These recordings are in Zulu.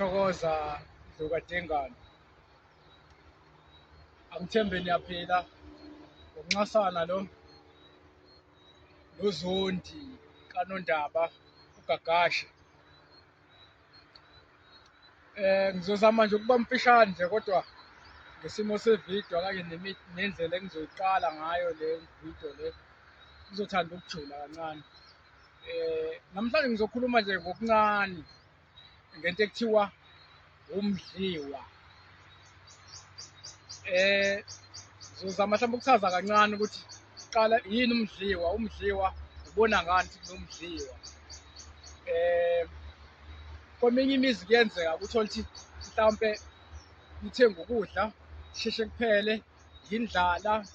Thokoza Dlukadengane, angithembe niyaphila. Ukunxasana lo noZondi kaNondaba uGagashe. Ngizozama nje ukuba mfishane nje kodwa ngesimo sevidiyo kanye nendlela engizoyiqala ngayo le video le ngizothanda ukujula kancane. Namhlanje ngizokhuluma nje ngokuncane ngento ekuthiwa umdliwa. Ngizozama mhlawumbe ukuchaza kancane ukuthi qala yini umdliwa. Umdliwa ubona ngani ukuthi nomdliwa. Kweminye imizi kuyenzeka ukuthola ukuthi mhlawumbe uthenga ukudla sheshe kuphele, indlala,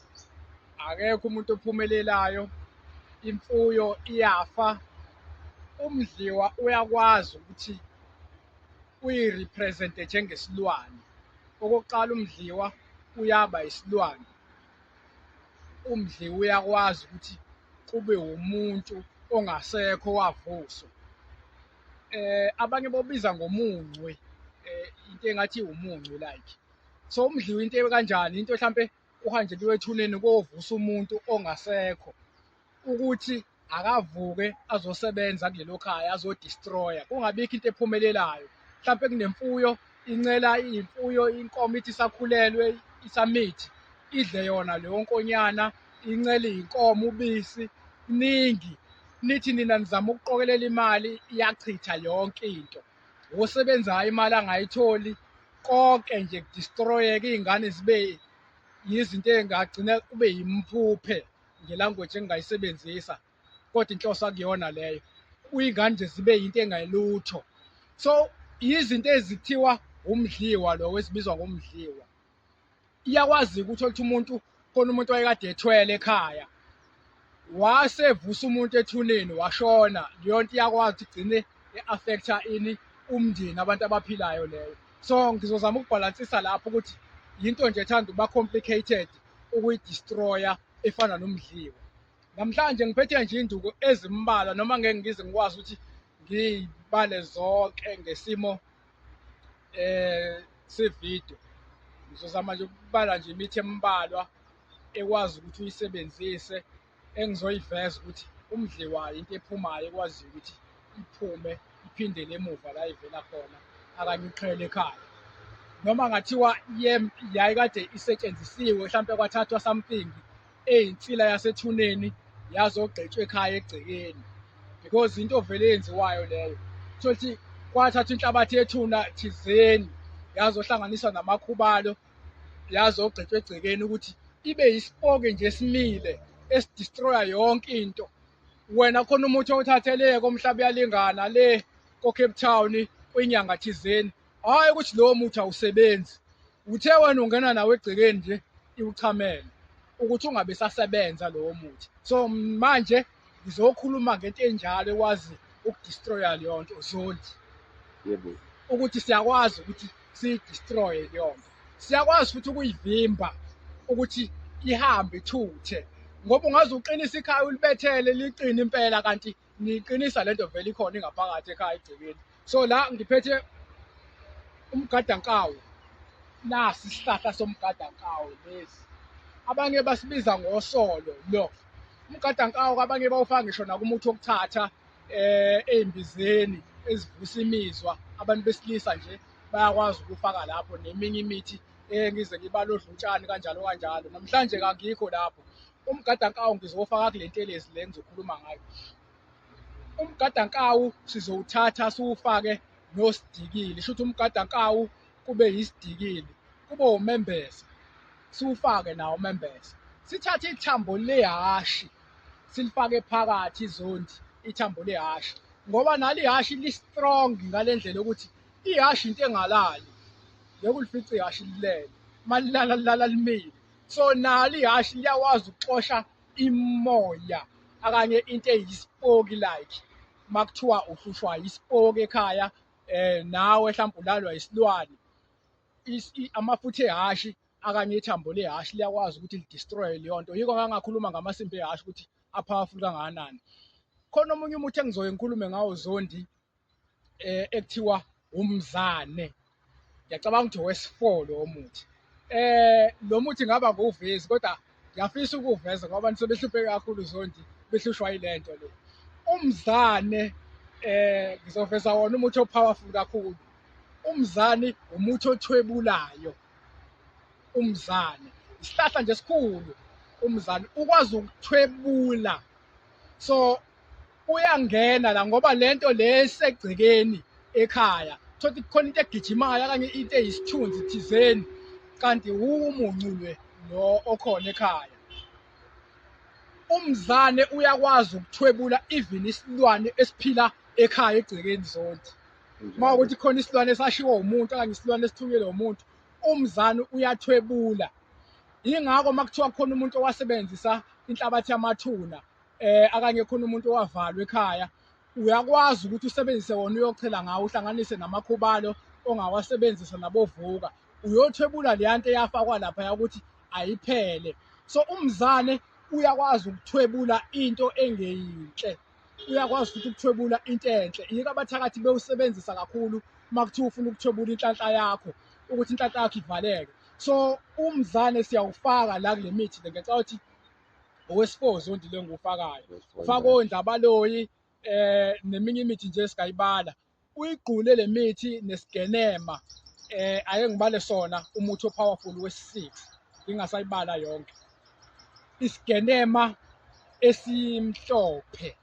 akekho umuntu ophumelelayo, imfuyo iyafa. Umdliwa uyakwazi ukuthi uyi-represent-e njengesilwane. Okokuqala, umdliwa uyaba isilwane. Umdliwa uyakwazi ukuthi kube umuntu ongasekho wavuswa. Abanye bobiza ngomuncwe, into engathi umuncwe like. So umdliwa into ekanjani, into mhlampe uhanjeliwe ethuneni kovusa umuntu ongasekho ukuthi akavuke azosebenza kulelo khaya, azodestroya, kungabikho into ephumelelayo. Mhlampe kunemfuyo, incela imfuyo, inkomo ithi isakhulelwe, isamithi, idle yona leyo nkonyana, incele inkomo ubisi, kuningi. Nithi nina nizama ukuqokelela imali, iyachitha yonke into. Osebenzayo imali angayitholi, konke nje kudestroyeke, iy'ngane zibe yizinto engagcina kube yimphuphe ngelanguage engingayisebenzisa, kodwa inhloso akuyona leyo. Iy'ngane nje zibe yinto engayilutho. So izinto ezithiwa umdliwa lo esibizwa ngomdliwa. Iyakwazi ukuthi uthi umuntu khona umuntu wayekade ethwele ekhaya, wasevusa umuntu ethuneni washona, leyo nto iyakwazi ukuthi igcine i-affect-a ini umndeni, abantu abaphilayo leyo. So ngizozama ukubhalansisa lapho ukuthi yinto nje ethanda ukuba complicated ukuyidestroya efana nomdliwa. Namhlanje ngiphethe nje induku ezimbalwa, noma ngeke ngize ngikwazi ukuthi ngiy'bale zonke ngesimo sevidiyo. Ngizozama nje ukubala nje imithi embalwa ekwazi ukuthi uyisebenzise, engizoyiveza ukuthi umdliwa into ephumayo ekwaziyo ukuthi iphume iphindele emuva la ivela khona, akanye iqhele ekhaya. Noma ngathiwa yayikade isetshenzisiwe, mhlampe kwathathwa something eyinsila yasethuneni yazogqitshwa ekhaya egcekeni, because into vele yenziwayo leyo. Thothi kwathathwa inhlabathi yethuna thizeni yazohlanganiswa namakhubalo yazogqitshwa egcekeni ukuthi ibe yisipoke nje esimile esidestroya yonke into. Wena khona umuthi owuthathele komhlaba uyalingana le ko-Cape Town kwinyanga thizeni, hhayi ukuthi lowo muthi awusebenzi. Uthe wena ungena nawo egcekeni nje iwuchamele ukuthi ungabe sasebenza lowo muthi. So manje ngizokhuluma ngento enjalo ekwazi ukudestroya leyo nto, Zondi. Yebo. Ukuthi siyakwazi ukuthi siyidestroye leyo nto. Siyakwazi futhi ukuyivimba ukuthi ihambe ithuthe, ngoba ungaze uqinise ikhaya ulibethele liqine impela kanti niqinisa lento vele ikhona ingaphakathi ekhaya egcekeni. So la ngiphethe umgadankawu, nasi isihlahla somgadankawu lesi. Abanye basibiza ngosolo lo. Umgadankawu abanye bawufaka ngisho nakumuthi wokuthatha ey'mbizeni ezivusa imizwa. Abantu besilisa nje bayakwazi ukufaka lapho, neminye imithi ngize ngibale odlutshane kanjalo kanjalo. Namhlanje kangikho lapho. Umgadankawu ngizowufaka kule ntelezi le engizokhuluma ngayo. Umgadankawu sizowuthatha siwufake nosidikili, shuthi umgadankawu kube yisidikili, kube umembese, siwufake nawo umembese. Sithathe ithambo lehashi silifake phakathi, Zondi, ithambo lehashi, ngoba nalo ihashi li-strong ngale ndlela yokuthi ihashi into engalali. Ngeke ulifice ihashi lilele, malilala lilala limile. So nalo ihashi liyakwazi ukuxosha imoya akanye into eyisipoki like makuthiwa uhlushwa isipoki ekhaya, nawe mhlawumbe ulalwa isilwane, amafutha ehashi akanye ithambo lehashi liyakwazi ukuthi lidestroye leyo nto. Yiko ngangakhuluma ngamasimbi ehashi ukuthi a-powerful kangakanani. Khona omunye umuthi engizoye ngikhulume ngawo, Zondi, ekuthiwa umzane. Ngiyacabanga ukuthi owesi-4 lo muthi. Lo muthi ngaba nguvezi kodwa ngiyafisa ukuwuveza ngoba sebehlupheke kakhulu Zondi, behlushwa yile nto le. Umzane ngizoveza wona umuthi o-powerful kakhulu. Umzane umuthi othwebulayo. Umzane isihlahla nje esikhulu. Umzane ukwazi ukuthwebula, so uyangena la ngoba lento lesegcekeni ekhaya thothi kukhona into egijimayo okanye into eyisithunzi thizeni, kanti umuncule lo okhona ekhaya. Umzane uyakwazi ukuthwebula even isilwane esiphila ekhaya egcekeni Zondi. Uma ukuthi khona isilwane esashiwa umuntu okanye isilwane esithunyelwe umuntu, umzane uyathwebula. Yingakho makuthiwa khona umuntu owasebenzisa inhlabathi yamathuna akanye khona umuntu owavalwa ekhaya, uyakwazi ukuthi usebenzise wona uyochela ngawo, uhlanganise namakhubalo ongawasebenzisa nabovuka, uyothwebula leya nto eyafakwa lapha ukuthi ayiphele. So umzane uyakwazi ukuthwebula into engeyinhle, uyakwazi futhi ukuthwebula into enhle. Yiko abathakathi bewusebenzisa kakhulu makuthiwa ufuna ukuthwebula inhlanhla yakho ukuthi inhlanhla yakho ivaleke. So umzane siyawufaka la kule mithi le, ngicabanga ukuthi owesi-4 Zondi le ngiwufakayo. Ufaka ondabaloyi neminye imithi nje esingayibala. Uyigqule le mithi nesigenema, ake ngibale sona umuthi o-powerful wesi-6 ngingasayibala yonke. Isigenema esimhlophe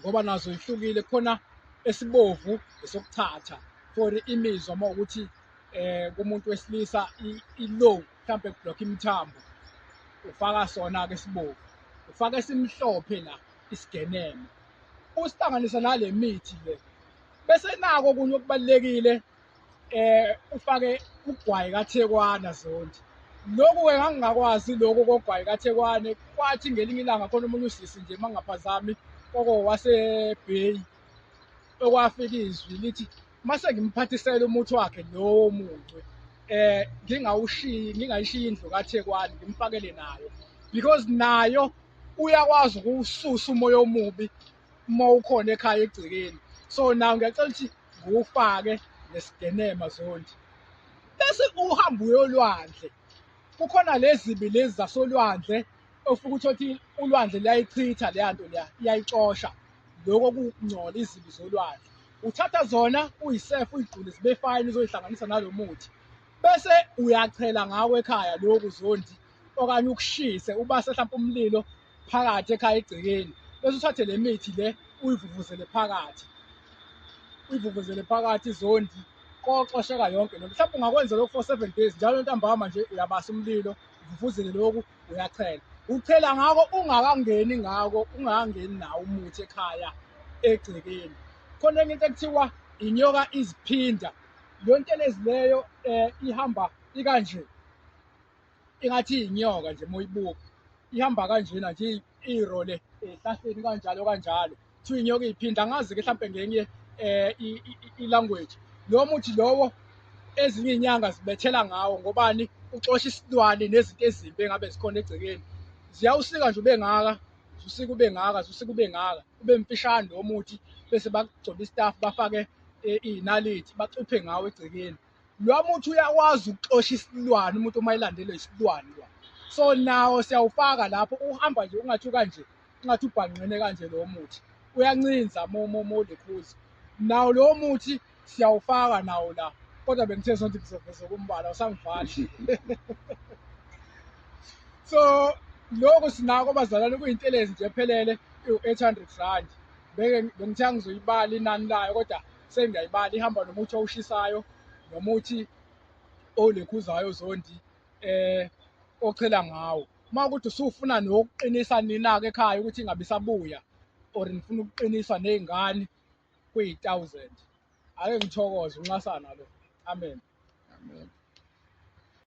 ngoba nazo ihlukile, khona esibovu esokuthatha for imizwa uma ukuthi kumuntu wesilisa i-low mhlawumbe kubhlokha imithambo, ufaka sona-ke esibovu. Ufaka esimhlophe la isigeneme, usihlanganisa nale mithi le, bese nako okunye okubalulekile ufake ugwayi kaThekwana Zondi. Lokhu-ke ngangingakwazi lokhu kogwayi kaThekwane, kwathi ngelinye ilanga khona omunye usisi nje mangaphazami waseBay okwafika izwi lithi mase ngimphathisele umuthi wakhe lowo muncwe ngingayishiyi indlu kaThekwane ngimfakele nayo, because nayo uyakwazi ukuwususa umoya omubi uma ukhona ekhaya egcekeni. So nawo ngiyacela ukuthi ngiwufake nesigenema Zondi. Bese uhamba uyolwandle, kukhona lezibi lezi zasolwandle ofika uthi ulwandle liyayichitha leya nto leya, iyayixosha lokho kungcola izibi zolwandle. Uthatha zona uyisefu uyigqule zibe fine, uzoyihlanganisa nalo muthi bese uyachela ngawo ekhaya lokhu Zondi, okanye ukushise ubase mhlawumbe umlilo phakathi ekhaya egcekeni, bese uthathe le mithi le uyivuvuzele phakathi Zondi, koxosheka yonke lento. Mhlawumbe ungakwenza lokhu for 7 days njalo ntambama nje uyabasa umlilo, uvuvuzele lokhu uyachela. Uchela ngako ungakangeni nawo umuthi ekhaya egcekeni. Khona enye into ekuthiwa inyoka iziphinda, leyo nto lezi leyo ihamba ikanje, ingathi inyoka nje moyibuka ihamba kanjena nje irole ehlahleni kanjalo kuthiwa inyoka iyiphinda. Angazi-ke mhlawumbe ngenye i-language. Lo muthi lowo ezinye iy'nyanga zibethela ngawo ngobani? Uxosha isilwane nezinto ezimbi engabe zikhona egcekeni. Ziyawusika nje ube ngaka, usika ube ngaka, usika ube ngaka, ube mfishane lo muthi, bese bakugcoba istafu bafake iy'nalithi bacuphe ngawo egcekeni. Lo muthi uyakwazi ukuxosha isilwane umuntu uma elandelwe isilwane lo. So nawo siyawufaka lapho, uhamba nje ungathi kanje, ungathi ubhanqene kanje lo muthi, uyancinza molekhuzi. Nawo lo muthi siyawufaka nawo la, kodwa bengithe sonke ngizoveza kumbala awusangivali. So lokho sinako bazalwane, kuyintelezi nje ephelele u-R800. Bengithe ngizoyibala inani layo kodwa sengiyayibala, ihamba nomuthi owushisayo nomuthi olekhuzayo Zondi ochela ngawo. Uma ukuthi usufuna nokuqinisa nina-ke ekhaya ukuthi ingabe isabuya or nifuna ukuqinisa ney'ngane kuyi-1000, ake ngithokoze unxasana lo. Amen. Amen.